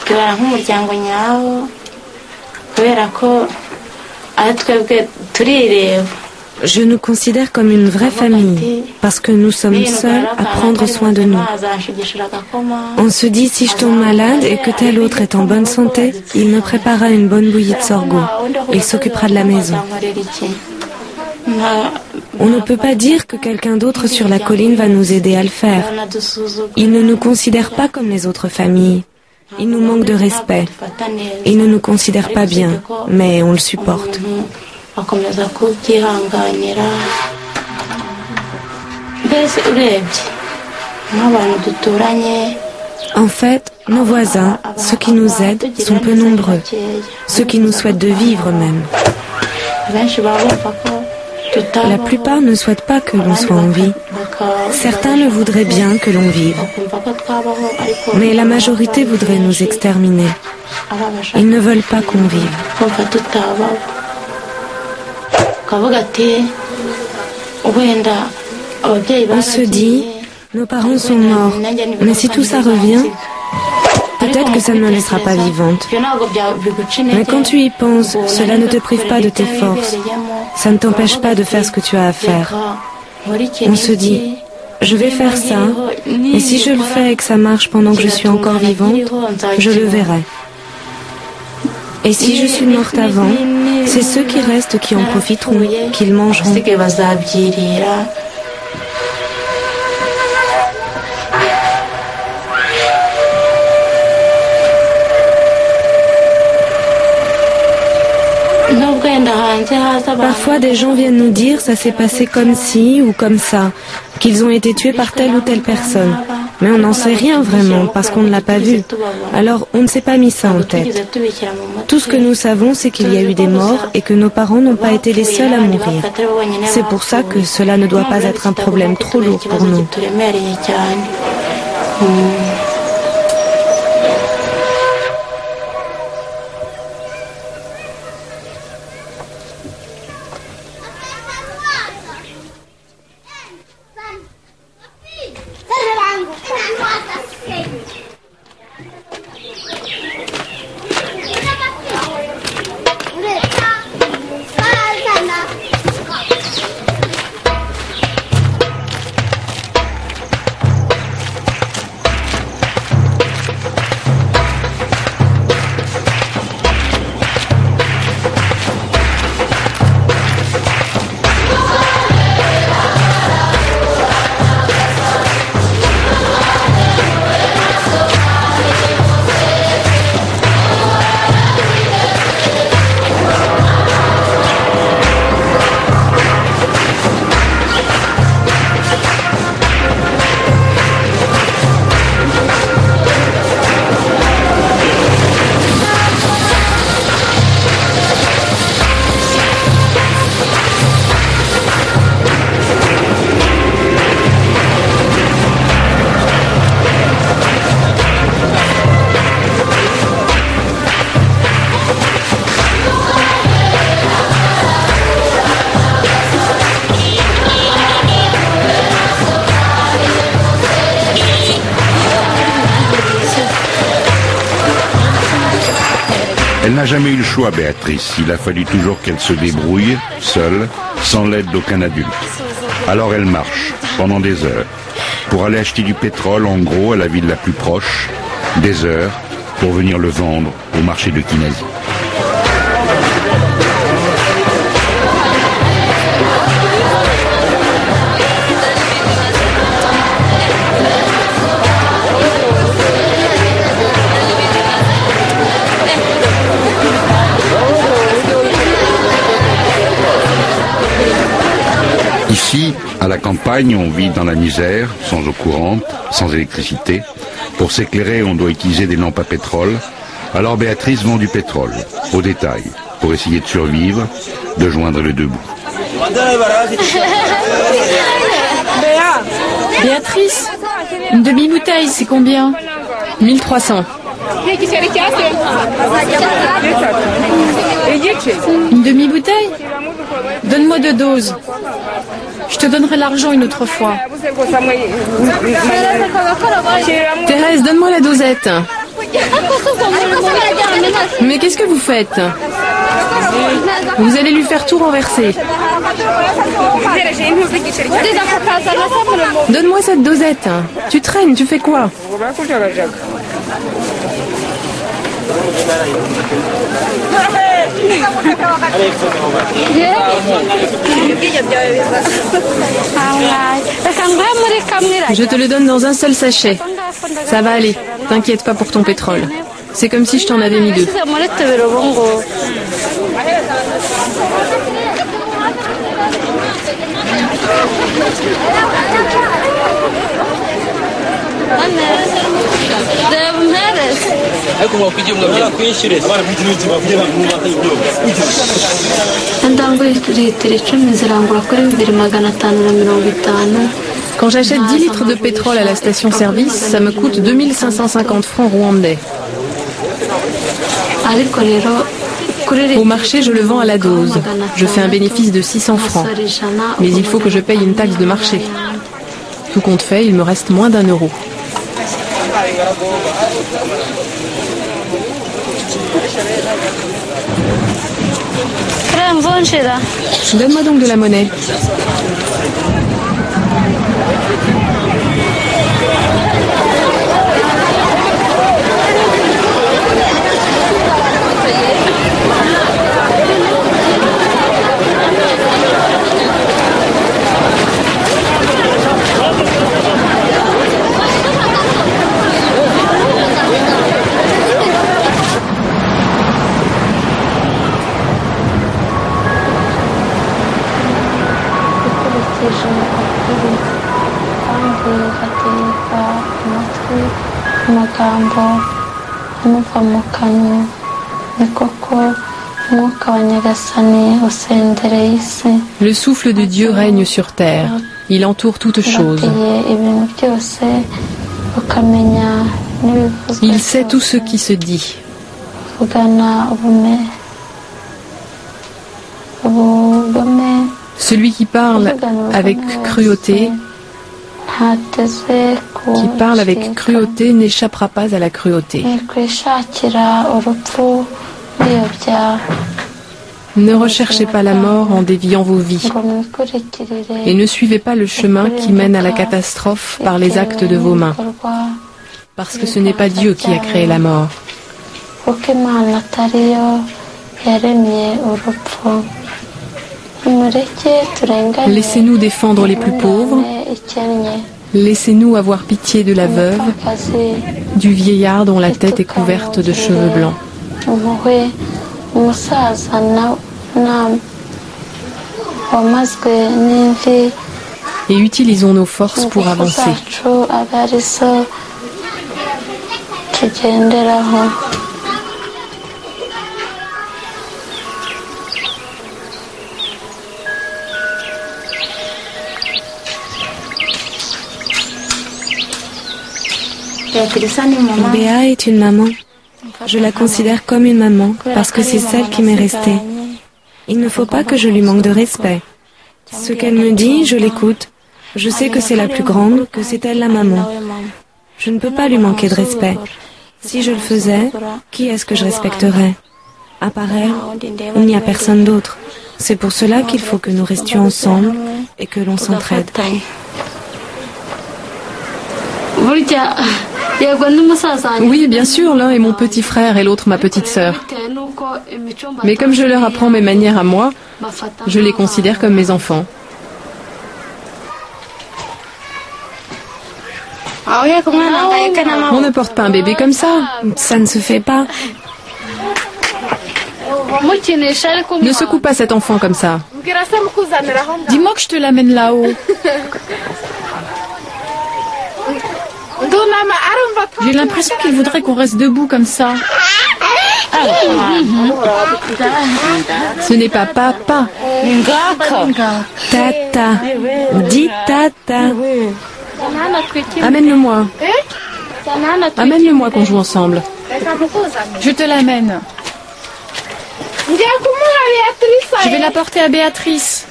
tubara nk'umuryango nyawo kubera ko ari twebwe turireba. Je nous considère comme une vraie famille, parce que nous sommes seuls à prendre soin de nous. On se dit, si je tombe malade et que tel autre est en bonne santé, il me préparera une bonne bouillie de sorgho. Il s'occupera de la maison. On ne peut pas dire que quelqu'un d'autre sur la colline va nous aider à le faire. Il ne nous considère pas comme les autres familles. Il nous manque de respect. Il ne nous considère pas bien, mais on le supporte. En fait, nos voisins, ceux qui nous aident, sont peu nombreux. Ceux qui nous souhaitent de vivre même. La plupart ne souhaitent pas que l'on soit en vie. Certains le voudraient bien que l'on vive. Mais la majorité voudrait nous exterminer. Ils ne veulent pas qu'on vive. On se dit, nos parents sont morts, mais si tout ça revient, peut-être que ça ne me laissera pas vivante. Mais quand tu y penses, cela ne te prive pas de tes forces. Ça ne t'empêche pas de faire ce que tu as à faire. On se dit, je vais faire ça, et si je le fais et que ça marche pendant que je suis encore vivante, je le verrai. Et si je suis morte avant, c'est ceux qui restent qui en profiteront, qui le mangeront. Parfois, des gens viennent nous dire ça s'est passé comme ci ou comme ça, qu'ils ont été tués par telle ou telle personne. Mais on n'en sait rien vraiment parce qu'on ne l'a pas vu. Alors, on ne s'est pas mis ça en tête. Tout ce que nous savons, c'est qu'il y a eu des morts et que nos parents n'ont pas été les seuls à mourir. C'est pour ça que cela ne doit pas être un problème trop lourd pour nous. Elle n'a jamais eu le choix, Béatrice. Il a fallu toujours qu'elle se débrouille, seule, sans l'aide d'aucun adulte. Alors elle marche, pendant des heures, pour aller acheter du pétrole, en gros, à la ville la plus proche, des heures, pour venir le vendre au marché de Kinazi. Ici, à la campagne, on vit dans la misère, sans eau courante, sans électricité. Pour s'éclairer, on doit utiliser des lampes à pétrole. Alors Béatrice vend du pétrole, au détail, pour essayer de survivre, de joindre les deux bouts. Béatrice, une demi-bouteille, c'est combien? 1300. Une demi-bouteille? Donne-moi 2 doses. Je te donnerai l'argent une autre fois. Thérèse, donne-moi la dosette. Mais qu'est-ce que vous faites? Vous allez lui faire tout renverser. Donne-moi cette dosette. Tu traînes, tu fais quoi? Je te le donne dans un seul sachet. Ça va aller, t'inquiète pas pour ton pétrole. C'est comme si je t'en avais mis 2. Quand j'achète 10 litres de pétrole à la station-service, ça me coûte 2550 francs rwandais. Au marché, je le vends à la dose. Je fais un bénéfice de 600 francs. Mais il faut que je paye une taxe de marché. Tout compte fait, il me reste moins d'1 euro. Donne-moi donc de la monnaie. Le souffle de Dieu règne sur terre. Il entoure toutes choses. Il sait tout ce qui se dit. Celui qui parle avec cruauté, n'échappera pas à la cruauté. Ne recherchez pas la mort en déviant vos vies et ne suivez pas le chemin qui mène à la catastrophe par les actes de vos mains, parce que ce n'est pas Dieu qui a créé la mort. Laissez-nous défendre les plus pauvres. Laissez-nous avoir pitié de la veuve, du vieillard dont la tête est couverte de cheveux blancs. Et utilisons nos forces pour avancer. Béa est une maman. Je la considère comme une maman parce que c'est celle qui m'est restée. Il ne faut pas que je lui manque de respect. Ce qu'elle me dit, je l'écoute. Je sais que c'est la plus grande, que c'est elle la maman. Je ne peux pas lui manquer de respect. Si je le faisais, qui est-ce que je respecterais? À part elle, il n'y a personne d'autre. C'est pour cela qu'il faut que nous restions ensemble et que l'on s'entraide. Oui, bien sûr, l'un est mon petit frère et l'autre ma petite sœur. Mais comme je leur apprends mes manières à moi, je les considère comme mes enfants. On ne porte pas un bébé comme ça. Ça ne se fait pas. Ne secoue pas cet enfant comme ça. Dis-moi que je te l'amène là-haut. J'ai l'impression qu'il voudrait qu'on reste debout comme ça. Ce n'est pas papa. Tata. Dis tata. Amène-le-moi. Amène-le-moi qu'on joue ensemble. Je te l'amène. Je vais l'apporter à Béatrice.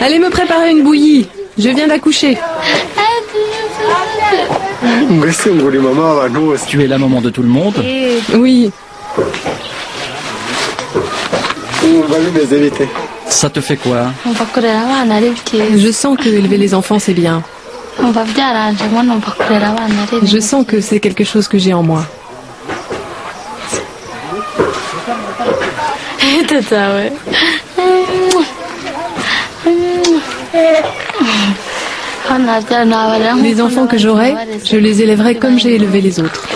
Allez me préparer une bouillie. Je viens d'accoucher. Tu es la maman de tout le monde? Oui. Ça te fait quoi? Je sens que élever les enfants, c'est bien. Je sens que c'est quelque chose que j'ai en moi. Les enfants que j'aurai, je les élèverai comme j'ai élevé les autres.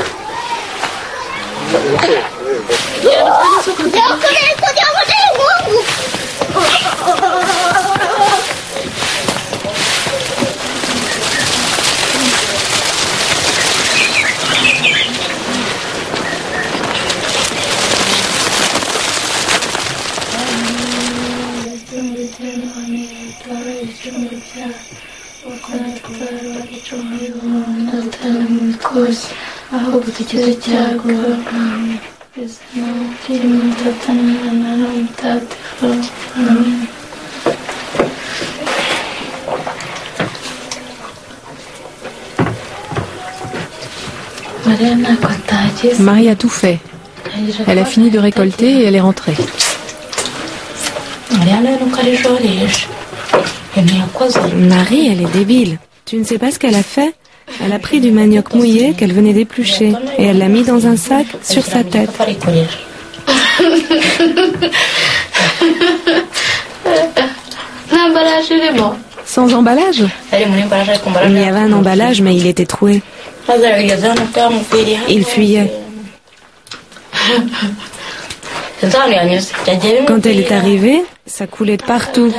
Marie a tout fait. Elle a fini de récolter et elle est rentrée. Marie, elle est débile. Tu ne sais pas ce qu'elle a fait? Elle a pris du manioc mouillé qu'elle venait d'éplucher et elle l'a mis dans un sac sur sa tête. Sans emballage? Il y avait un emballage, mais il était troué. Il fuyait. Quand elle est arrivée, ça coulait de partout.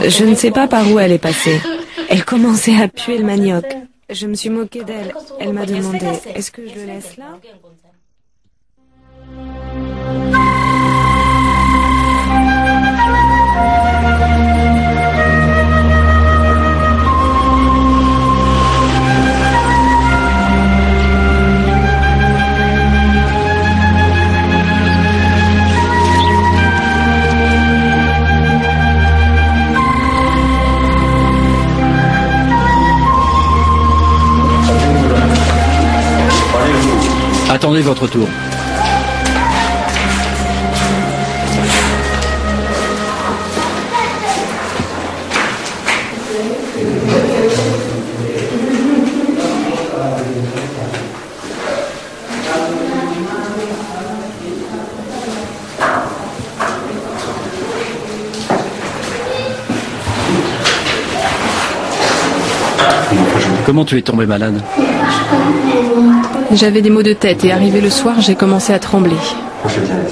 Je ne sais pas par où elle est passée. Elle commençait à puer le manioc. Je me suis moquée d'elle. Elle m'a demandé, est-ce que je le laisse là? Attendez votre tour. Comment tu es tombé malade? J'avais des maux de tête et arrivé le soir, j'ai commencé à trembler.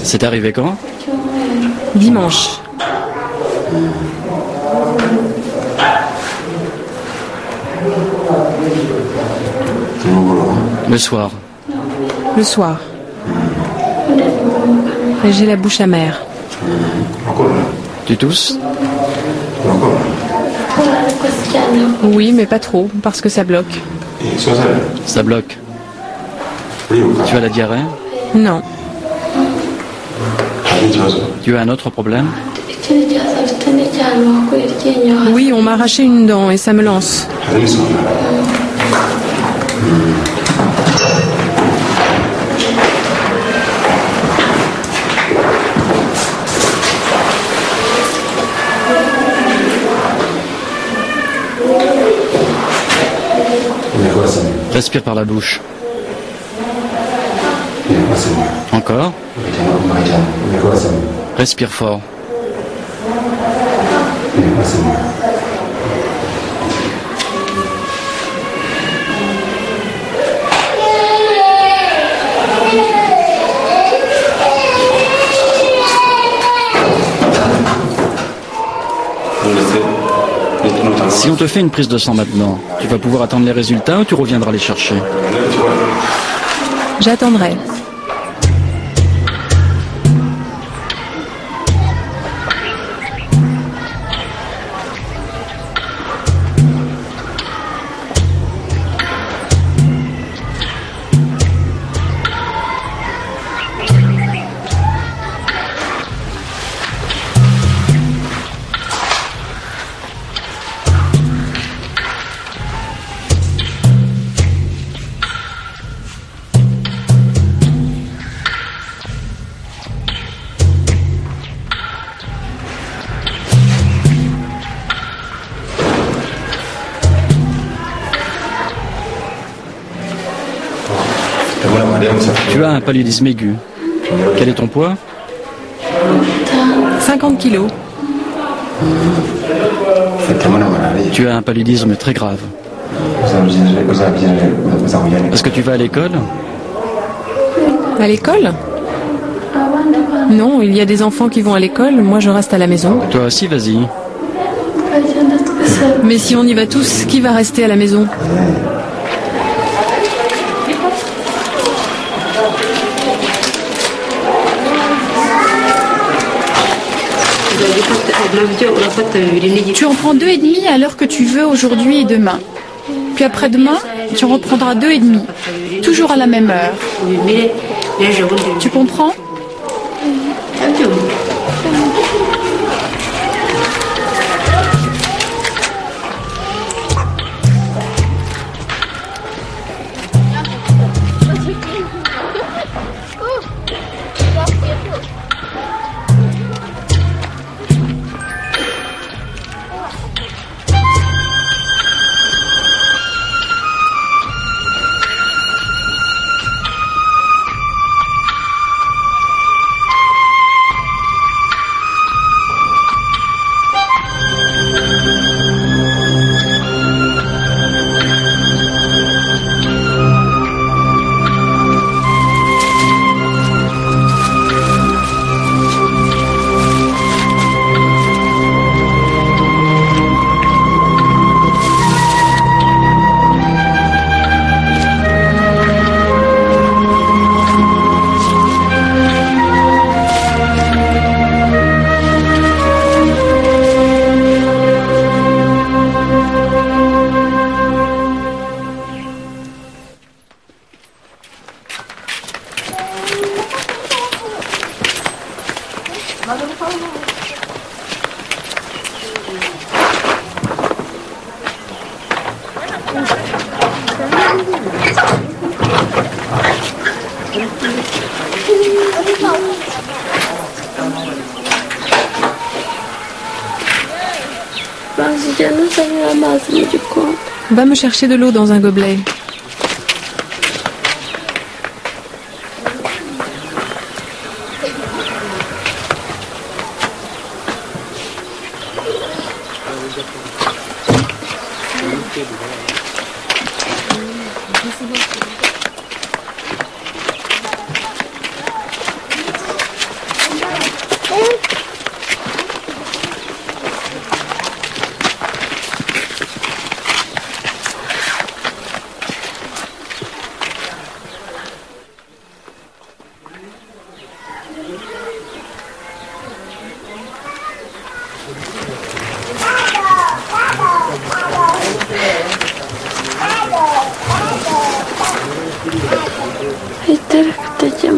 C'est arrivé quand? Dimanche. Le soir. Le soir. Et j'ai la bouche amère. Tu tousses? Oui, mais pas trop, parce que ça bloque. Ça bloque. Tu as la diarrhée? Non. Tu as un autre problème? Oui, on m'a arraché une dent et ça me lance. Respire par la bouche. Encore. Respire fort. Si on te fait une prise de sang maintenant, tu vas pouvoir attendre les résultats ou tu reviendras les chercher? J'attendrai. Tu as un paludisme aigu. Quel est ton poids? 50 kilos. Tu as un paludisme très grave. Est-ce que tu vas à l'école? À l'école? Non, il y a des enfants qui vont à l'école, moi je reste à la maison. Toi aussi, vas-y. Mais si on y va tous, qui va rester à la maison? Tu en prends 2,5 à l'heure que tu veux aujourd'hui et demain. Puis après-demain, tu en reprendras 2,5. Toujours à la même heure. Tu comprends? Va me chercher de l'eau dans un gobelet.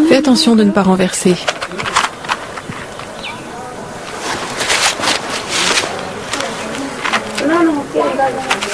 Fais attention de ne pas renverser. No, no quiero.